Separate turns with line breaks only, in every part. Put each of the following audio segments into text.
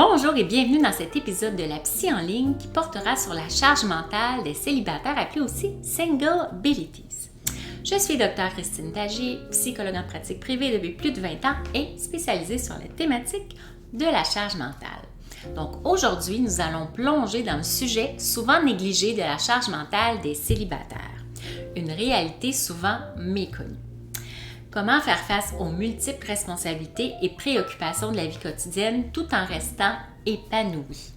Bonjour et bienvenue dans cet épisode de la Psy en ligne qui portera sur la charge mentale des célibataires, appelée aussi Single Abilities. Je suis Dr Christine Tagier, psychologue en pratique privée depuis plus de 20 ans et spécialisée sur la thématique de la charge mentale. Donc aujourd'hui, nous allons plonger dans le sujet souvent négligé de la charge mentale des célibataires, une réalité souvent méconnue. Comment faire face aux multiples responsabilités et préoccupations de la vie quotidienne tout en restant épanoui.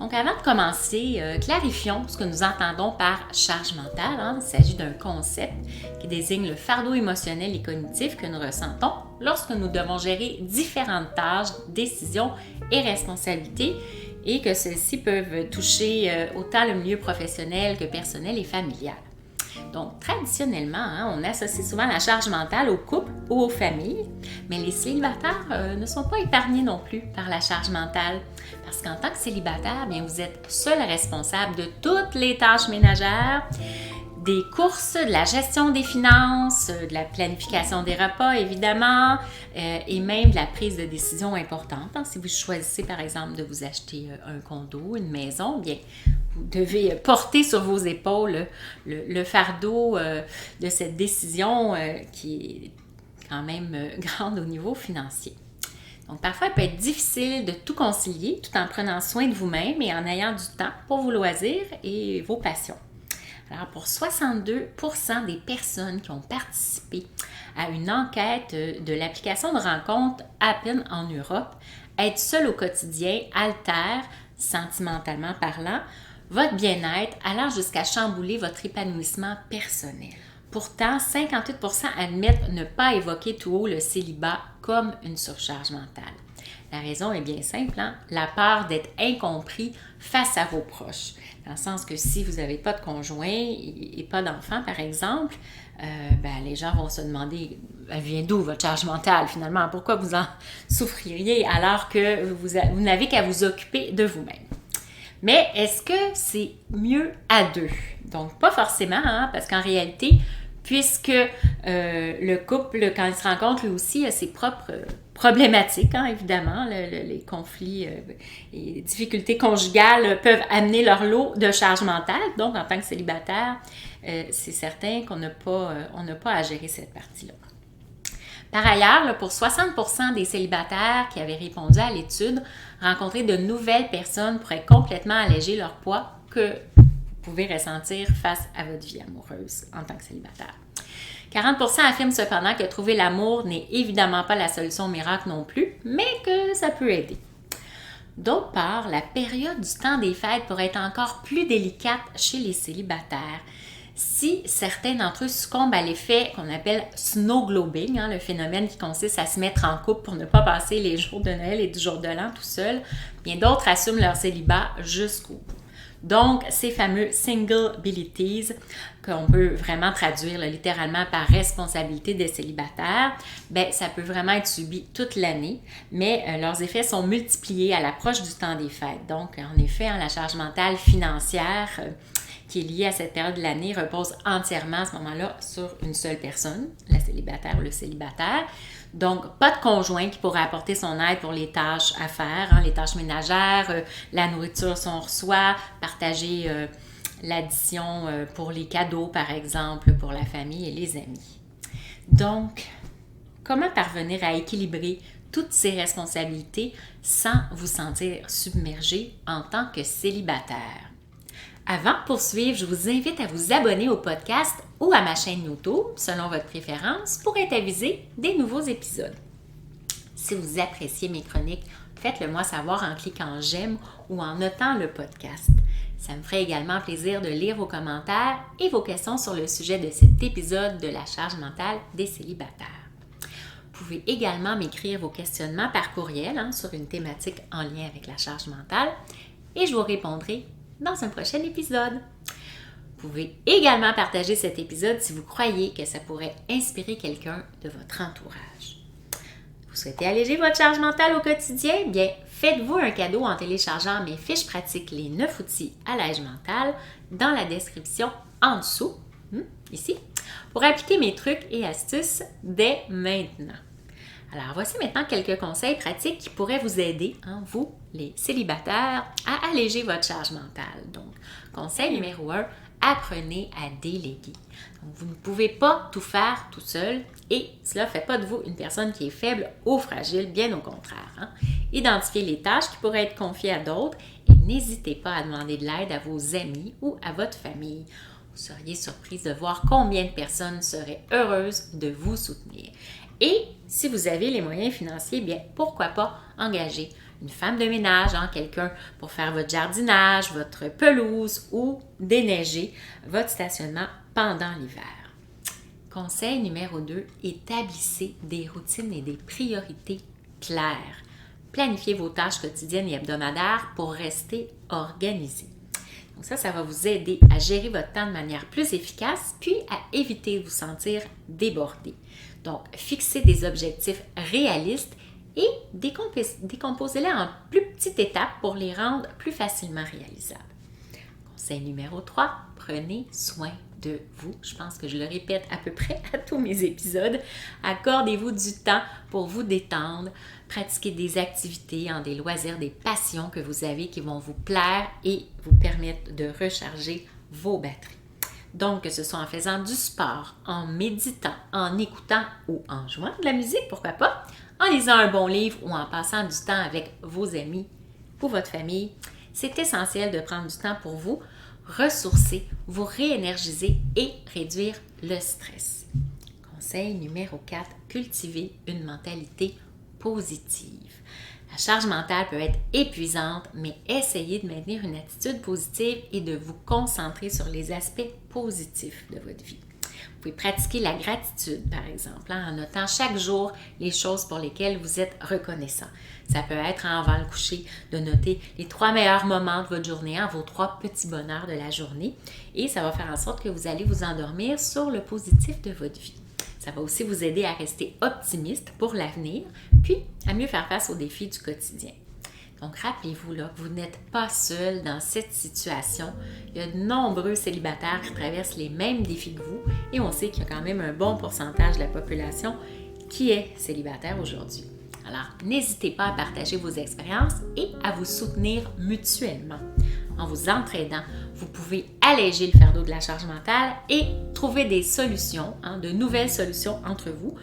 Donc avant de commencer, clarifions ce que nous entendons par charge mentale. Il s'agit d'un concept qui désigne le fardeau émotionnel et cognitif que nous ressentons lorsque nous devons gérer différentes tâches, décisions et responsabilités et que celles-ci peuvent toucher autant le milieu professionnel que personnel et familial. Donc, traditionnellement, on associe souvent la charge mentale aux couples ou aux familles, mais les célibataires ne sont pas épargnés non plus par la charge mentale, parce qu'en tant que célibataire, bien, vous êtes seul responsable de toutes les tâches ménagères, des courses, de la gestion des finances, de la planification des repas, évidemment, et même de la prise de décision importante. Si vous choisissez, par exemple, de vous acheter un condo, une maison, bien, vous devez porter sur vos épaules le fardeau de cette décision qui est quand même grande au niveau financier. Donc, parfois, il peut être difficile de tout concilier tout en prenant soin de vous-même et en ayant du temps pour vos loisirs et vos passions. Alors, pour 62% des personnes qui ont participé à une enquête de l'application de rencontre Happn en Europe, être seul au quotidien altère, sentimentalement parlant, votre bien-être, allant jusqu'à chambouler votre épanouissement personnel. Pourtant, 58% admettent ne pas évoquer tout haut le célibat comme une surcharge mentale. La raison est bien simple, la peur d'être incompris face à vos proches. Dans le sens que si vous n'avez pas de conjoint et pas d'enfant, par exemple, les gens vont se demander, elle vient d'où votre charge mentale finalement? Pourquoi vous en souffririez alors que vous n'avez qu'à vous occuper de vous-même? Mais est-ce que c'est mieux à deux? Donc, pas forcément, parce qu'en réalité, puisque le couple, quand il se rencontre, lui aussi a ses propres problématiques, évidemment. Les conflits et les difficultés conjugales peuvent amener leur lot de charge mentale. Donc, en tant que célibataire, c'est certain qu'on n'a pas à gérer cette partie-là. Par ailleurs, pour 60% des célibataires qui avaient répondu à l'étude, rencontrer de nouvelles personnes pourrait complètement alléger leur poids que vous pouvez ressentir face à votre vie amoureuse en tant que célibataire. 40% affirment cependant que trouver l'amour n'est évidemment pas la solution miracle non plus, mais que ça peut aider. D'autre part, la période du temps des fêtes pourrait être encore plus délicate chez les célibataires. Si certains d'entre eux succombent à l'effet qu'on appelle snow globing, le phénomène qui consiste à se mettre en couple pour ne pas passer les jours de Noël et du jour de l'an tout seul, bien d'autres assument leur célibat jusqu'au bout. Donc, ces fameux single abilities, qu'on peut vraiment traduire littéralement par responsabilité des célibataires, ça peut vraiment être subi toute l'année, mais leurs effets sont multipliés à l'approche du temps des fêtes. Donc, en effet, la charge mentale financière qui est liée à cette période de l'année repose entièrement à ce moment-là sur une seule personne, la célibataire ou le célibataire. Donc, pas de conjoint qui pourrait apporter son aide pour les tâches à faire, les tâches ménagères, la nourriture si on reçoit, partager l'addition pour les cadeaux, par exemple, pour la famille et les amis. Donc, comment parvenir à équilibrer toutes ces responsabilités sans vous sentir submergé en tant que célibataire? Avant de poursuivre, je vous invite à vous abonner au podcast ou à ma chaîne YouTube, selon votre préférence, pour être avisé des nouveaux épisodes. Si vous appréciez mes chroniques, faites-le moi savoir en cliquant « J'aime » ou en notant le podcast. Ça me ferait également plaisir de lire vos commentaires et vos questions sur le sujet de cet épisode de la charge mentale des célibataires. Vous pouvez également m'écrire vos questionnements par courriel sur une thématique en lien avec la charge mentale et je vous répondrai dans un prochain épisode. Vous pouvez également partager cet épisode si vous croyez que ça pourrait inspirer quelqu'un de votre entourage. Vous souhaitez alléger votre charge mentale au quotidien? Bien, faites-vous un cadeau en téléchargeant mes fiches pratiques Les 9 outils allège mental dans la description en dessous, ici, pour appliquer mes trucs et astuces dès maintenant. Alors, voici maintenant quelques conseils pratiques qui pourraient vous aider, vous, les célibataires, à alléger votre charge mentale. Donc, conseil numéro 1, apprenez à déléguer. Donc, vous ne pouvez pas tout faire tout seul et cela ne fait pas de vous une personne qui est faible ou fragile, bien au contraire. Identifiez les tâches qui pourraient être confiées à d'autres et n'hésitez pas à demander de l'aide à vos amis ou à votre famille. Vous seriez surprise de voir combien de personnes seraient heureuses de vous soutenir. Et si vous avez les moyens financiers, bien pourquoi pas engager une femme de ménage, quelqu'un pour faire votre jardinage, votre pelouse ou déneiger votre stationnement pendant l'hiver. Conseil numéro 2, établissez des routines et des priorités claires. Planifiez vos tâches quotidiennes et hebdomadaires pour rester organisé. Donc ça va vous aider à gérer votre temps de manière plus efficace, puis à éviter de vous sentir débordé. Donc, fixez des objectifs réalistes et décomposez-les en plus petites étapes pour les rendre plus facilement réalisables. Conseil numéro 3, prenez soin de vous. Je pense que je le répète à peu près à tous mes épisodes. Accordez-vous du temps pour vous détendre, pratiquer des activités, des loisirs, des passions que vous avez qui vont vous plaire et vous permettre de recharger vos batteries. Donc, que ce soit en faisant du sport, en méditant, en écoutant ou en jouant de la musique, pourquoi pas, en lisant un bon livre ou en passant du temps avec vos amis ou votre famille, c'est essentiel de prendre du temps pour vous, ressourcer, vous réénergiser et réduire le stress. Conseil numéro 4, cultivez une mentalité positive. La charge mentale peut être épuisante, mais essayez de maintenir une attitude positive et de vous concentrer sur les aspects positifs de votre vie. Vous pouvez pratiquer la gratitude, par exemple, en notant chaque jour les choses pour lesquelles vous êtes reconnaissant. Ça peut être avant le coucher de noter les 3 meilleurs moments de votre journée, vos 3 petits bonheurs de la journée, et ça va faire en sorte que vous allez vous endormir sur le positif de votre vie. Ça va aussi vous aider à rester optimiste pour l'avenir, puis à mieux faire face aux défis du quotidien. Donc, rappelez-vous que vous n'êtes pas seul dans cette situation. Il y a de nombreux célibataires qui traversent les mêmes défis que vous et on sait qu'il y a quand même un bon pourcentage de la population qui est célibataire aujourd'hui. Alors, n'hésitez pas à partager vos expériences et à vous soutenir mutuellement. En vous entraidant, vous pouvez alléger le fardeau de la charge mentale et trouver des solutions, de nouvelles solutions entre vous,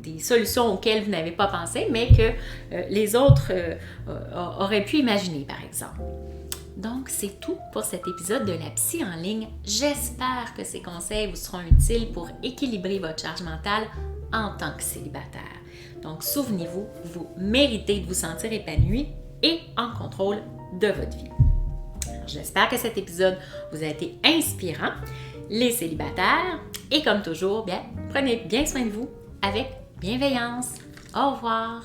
des solutions auxquelles vous n'avez pas pensé, mais que les autres auraient pu imaginer, par exemple. Donc, c'est tout pour cet épisode de la Psy en ligne. J'espère que ces conseils vous seront utiles pour équilibrer votre charge mentale en tant que célibataire. Donc, souvenez-vous, vous méritez de vous sentir épanoui et en contrôle de votre vie. Alors, j'espère que cet épisode vous a été inspirant, les célibataires, et comme toujours, prenez bien soin de vous avec bienveillance. Au revoir!